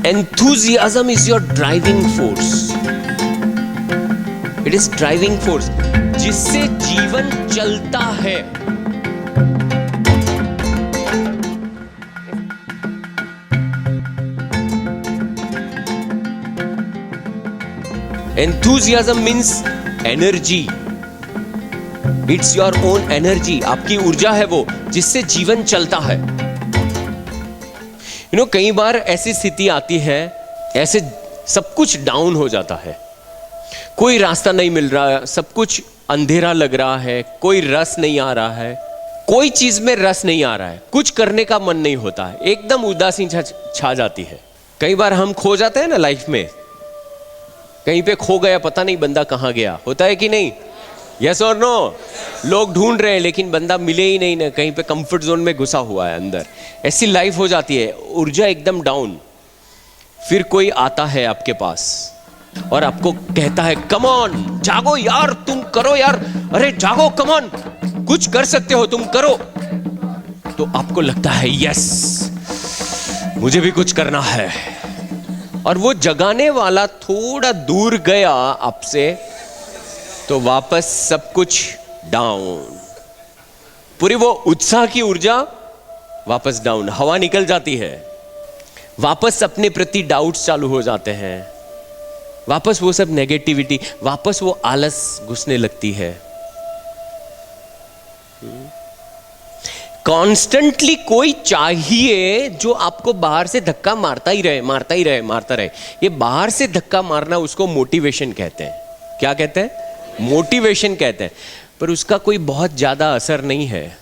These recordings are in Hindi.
Enthusiasm is your driving force. It is driving force जिससे जीवन चलता है। Enthusiasm means energy. It's your own energy. आपकी ऊर्जा है वो जिससे जीवन चलता है। कई बार ऐसी स्थिति आती है, ऐसे सब कुछ डाउन हो जाता है, कोई रास्ता नहीं मिल रहा, सब कुछ अंधेरा लग रहा है, कोई रस नहीं आ रहा है, कोई चीज में रस नहीं आ रहा है, कुछ करने का मन नहीं होता है, एकदम उदासी छा जाती है। कई बार हम खो जाते हैं ना लाइफ में, कहीं पे खो गया, पता नहीं बंदा कहाँ गया, होता है कि नहीं? यस और नो? लोग ढूंढ रहे हैं लेकिन बंदा मिले ही नहीं ना, कहीं पे कंफर्ट जोन में घुसा हुआ है अंदर। ऐसी लाइफ हो जाती है, ऊर्जा एकदम डाउन। फिर कोई आता है आपके पास और आपको कहता है कम ऑन, जागो यार, तुम करो यार, अरे जागो, कम ऑन, कुछ कर सकते हो, तुम करो। तो आपको लगता है यस, मुझे भी कुछ करना है। और वो जगाने वाला थोड़ा दूर गया आपसे, तो वापस सब कुछ डाउन, पूरी वो उत्साह की ऊर्जा वापस डाउन, हवा निकल जाती है, वापस अपने प्रति डाउट्स चालू हो जाते हैं, वापस वो सब नेगेटिविटी, वापस वो आलस घुसने लगती है। कॉन्स्टेंटली कोई चाहिए जो आपको बाहर से धक्का मारता ही रहे, मारता ही रहे, मारता रहे। ये बाहर से धक्का मारना, उसको मोटिवेशन कहते हैं। क्या कहते हैं? मोटिवेशन कहते हैं। पर उसका कोई बहुत ज्यादा असर नहीं है।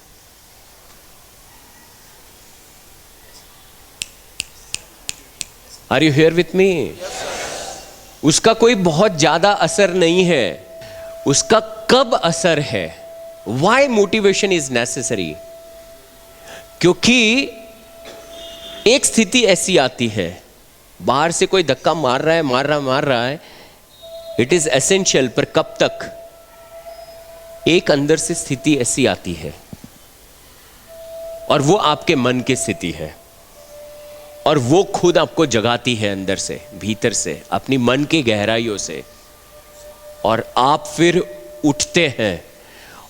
Are you here with me? उसका कोई बहुत ज्यादा असर नहीं है। उसका कब असर है? Why motivation is necessary? क्योंकि एक स्थिति ऐसी आती है, बाहर से कोई धक्का मार रहा है, इट इज एसेंशियल, पर कब तक? एक अंदर से स्थिति ऐसी आती है और वो आपके मन की स्थिति है, और वो खुद आपको जगाती है अंदर से, भीतर से, अपनी मन की गहराइयों से, और आप फिर उठते हैं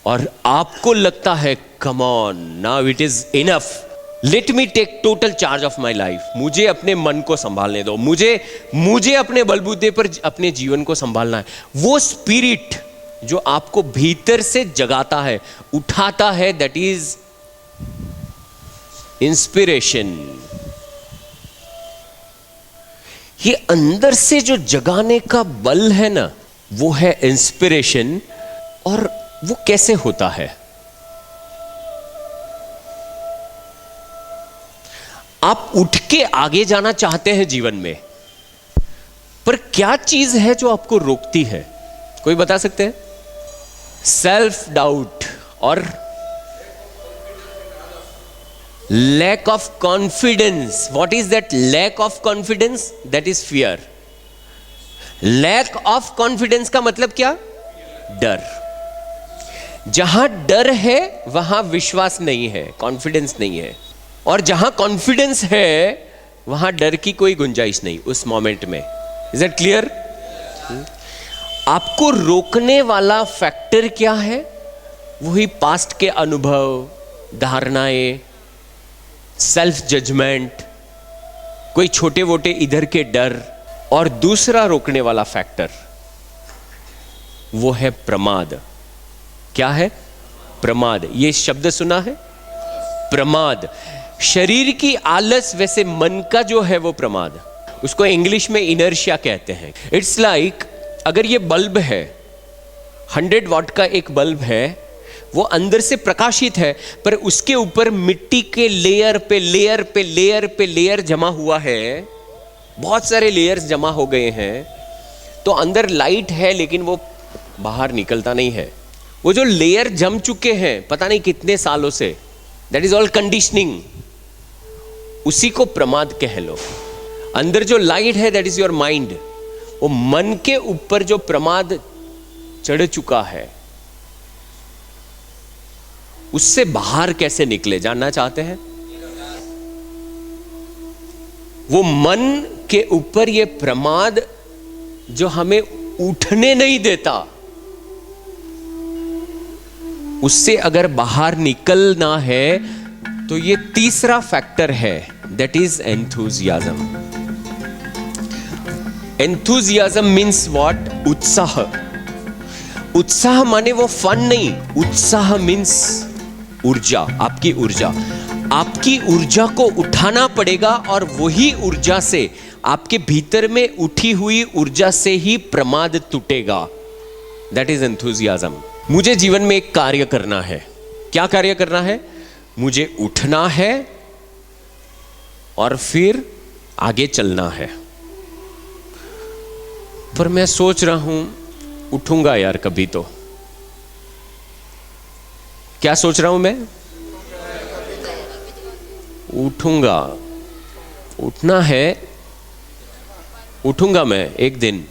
और आपको लगता है come on, now it is enough, let me take total charge of my life. मुझे अपने मन को संभालने दो, मुझे अपने बलबूते पर अपने जीवन को संभालना है। वो स्पिरिट जो आपको भीतर से जगाता है, उठाता है, दैट इज इंस्पिरेशन। ये अंदर से जो जगाने का बल है ना, वो है इंस्पिरेशन। और वो कैसे होता है? आप उठ के आगे जाना चाहते हैं जीवन में, पर क्या चीज है जो आपको रोकती है? कोई बता सकते हैं? सेल्फ डाउट और lack of confidence. What is that lack of confidence? That is fear. Lack of confidence का मतलब क्या? डर। जहां डर है वहां विश्वास नहीं है, कॉन्फिडेंस नहीं है। और जहां कॉन्फिडेंस है वहां डर की कोई गुंजाइश नहीं उस मोमेंट में। Is it clear? आपको रोकने वाला फैक्टर क्या है? वही पास्ट के अनुभव, धारणाएं, सेल्फ जजमेंट, कोई छोटे मोटे इधर के डर। और दूसरा रोकने वाला फैक्टर वो है प्रमाद। क्या है? प्रमाद। ये शब्द सुना है? प्रमाद। शरीर की आलस, वैसे मन का जो है वो प्रमाद। उसको इंग्लिश में इनर्शिया कहते हैं। इट्स लाइक अगर ये बल्ब है, 100 वाट का एक बल्ब है, वो अंदर से प्रकाशित है, पर उसके ऊपर मिट्टी के लेयर पे लेयर पे लेयर पे लेयर जमा हुआ है, बहुत सारे लेयर्स जमा हो गए हैं, तो अंदर लाइट है लेकिन वो बाहर निकलता नहीं है। वो जो लेयर जम चुके हैं पता नहीं कितने सालों से, दैट इज ऑल कंडीशनिंग। उसी को प्रमाद कह लो। अंदर जो लाइट है दैट इज योर माइंड। वो मन के ऊपर जो प्रमाद चढ़ चुका है, उससे बाहर कैसे निकले जानना चाहते हैं? वो मन के ऊपर ये प्रमाद जो हमें उठने नहीं देता, उससे अगर बाहर निकलना है तो ये तीसरा फैक्टर है, that is enthusiasm. Enthusiasm means what? उत्साह। उत्साह माने वो फन नहीं, उत्साह मीन्स ऊर्जा, आपकी ऊर्जा। आपकी ऊर्जा को उठाना पड़ेगा और वही ऊर्जा से, आपके भीतर में उठी हुई ऊर्जा से ही प्रमाद टूटेगा। That is enthusiasm. मुझे जीवन में एक कार्य करना है। क्या कार्य करना है? मुझे उठना है और फिर आगे चलना है। पर मैं सोच रहा हूं उठूंगा यार कभी तो। क्या सोच रहा हूं मैं? उठूंगा, उठना है, उठूंगा मैं एक दिन,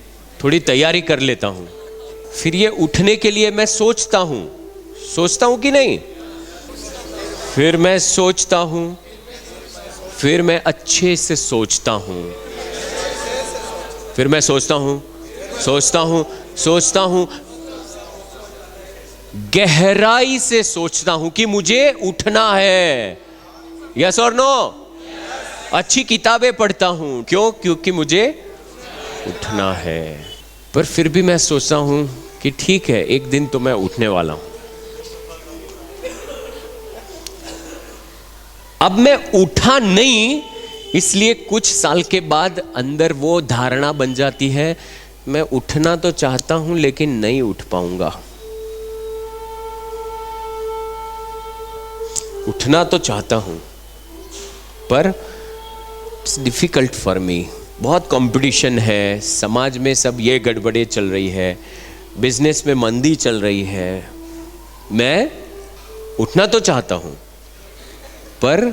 थोड़ी तैयारी कर लेता हूं। फिर ये उठने के लिए मैं सोचता हूं कि नहीं? फिर मैं सोचता हूं, फिर मैं अच्छे से सोचता हूं, फिर मैं सोचता हूं, गहराई से सोचता हूं कि मुझे उठना है। यस और नो? अच्छी किताबें पढ़ता हूं। क्यों? क्योंकि मुझे उठना है। पर फिर भी मैं सोचता हूं कि ठीक है, एक दिन तो मैं उठने वाला हूं। अब मैं उठा नहीं, इसलिए कुछ साल के बाद अंदर वो धारणा बन जाती है, मैं उठना तो चाहता हूं लेकिन नहीं उठ पाऊंगा। उठना तो चाहता हूं पर इट्स डिफिकल्ट फॉर मी। बहुत कंपटीशन है, समाज में सब ये गड़बड़े चल रही है, बिजनेस में मंदी चल रही है। मैं उठना तो चाहता हूं पर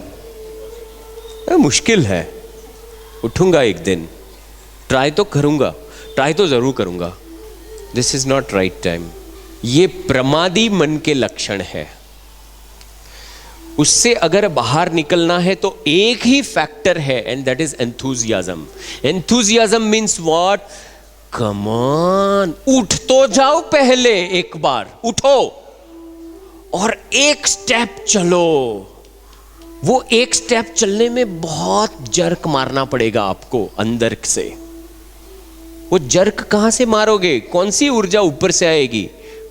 मुश्किल है। उठूंगा एक दिन, ट्राई तो करूंगा, ट्राई तो जरूर करूंगा। This is not right time. ये प्रमादी मन के लक्षण है। उससे अगर बाहर निकलना है तो एक ही फैक्टर है, and that is enthusiasm. Enthusiasm means what? Come on, उठ तो जाओ, पहले एक बार उठो और एक स्टेप चलो। वो एक स्टेप चलने में बहुत जर्क मारना पड़ेगा आपको अंदर से। वो जर्क कहां से मारोगे? कौन सी ऊर्जा ऊपर से आएगी?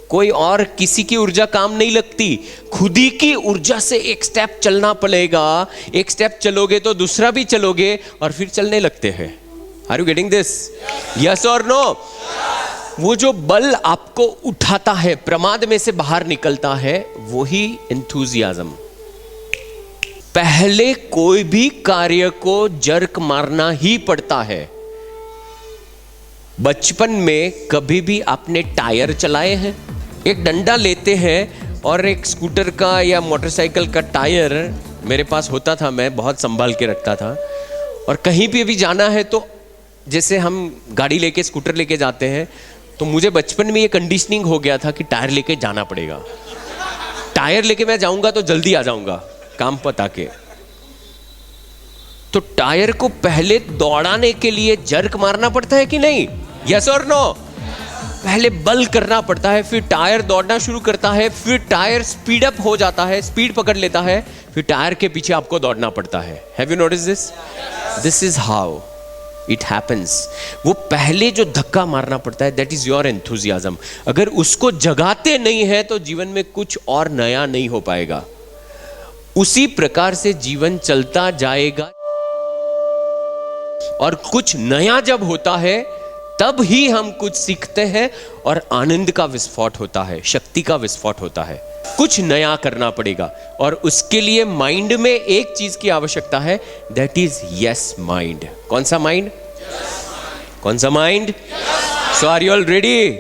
कोई और किसी की ऊर्जा काम नहीं लगती, खुद ही की ऊर्जा से एक स्टेप चलना पड़ेगा। एक स्टेप चलोगे तो दूसरा भी चलोगे और फिर चलने लगते हैं। Are you getting this? Yes और नो? वो जो बल आपको उठाता है, प्रमाद में से बाहर निकलता है, वही एंथुजियाज्म। पहले कोई भी कार्य को जर्क मारना ही पड़ता है। बचपन में कभी भी आपने टायर चलाए हैं? एक डंडा लेते हैं और एक स्कूटर का या मोटरसाइकिल का टायर मेरे पास होता था, मैं बहुत संभाल के रखता था। और कहीं पे भी जाना है तो जैसे हम गाड़ी लेके, स्कूटर लेके जाते हैं, तो मुझे बचपन में ये कंडीशनिंग हो गया था कि टायर लेके जाना पड़ेगा। टायर लेके मैं जाऊंगा तो जल्दी आ जाऊंगा काम पता के। तो टायर को पहले दौड़ाने के लिए जर्क मारना पड़ता है कि नहीं? यस और नो? पहले बल करना पड़ता है, फिर टायर दौड़ना शुरू करता है, फिर टायर स्पीड अप हो जाता है, स्पीड पकड़ लेता है, फिर टायर के पीछे आपको दौड़ना पड़ता है। Have you notice this? This is how it happens. वो पहले जो धक्का मारना पड़ता है, दैट इज योर एंथुजियाज्म। अगर उसको जगाते नहीं है तो जीवन में कुछ और नया नहीं हो पाएगा। उसी प्रकार से जीवन चलता जाएगा और कुछ नया जब होता है तब ही हम कुछ सीखते हैं और आनंद का विस्फोट होता है, शक्ति का विस्फोट होता है। कुछ नया करना पड़ेगा और उसके लिए माइंड में एक चीज की आवश्यकता है, दैट इज यस माइंड। कौन सा माइंड? कौन सा mind? So are you all ready?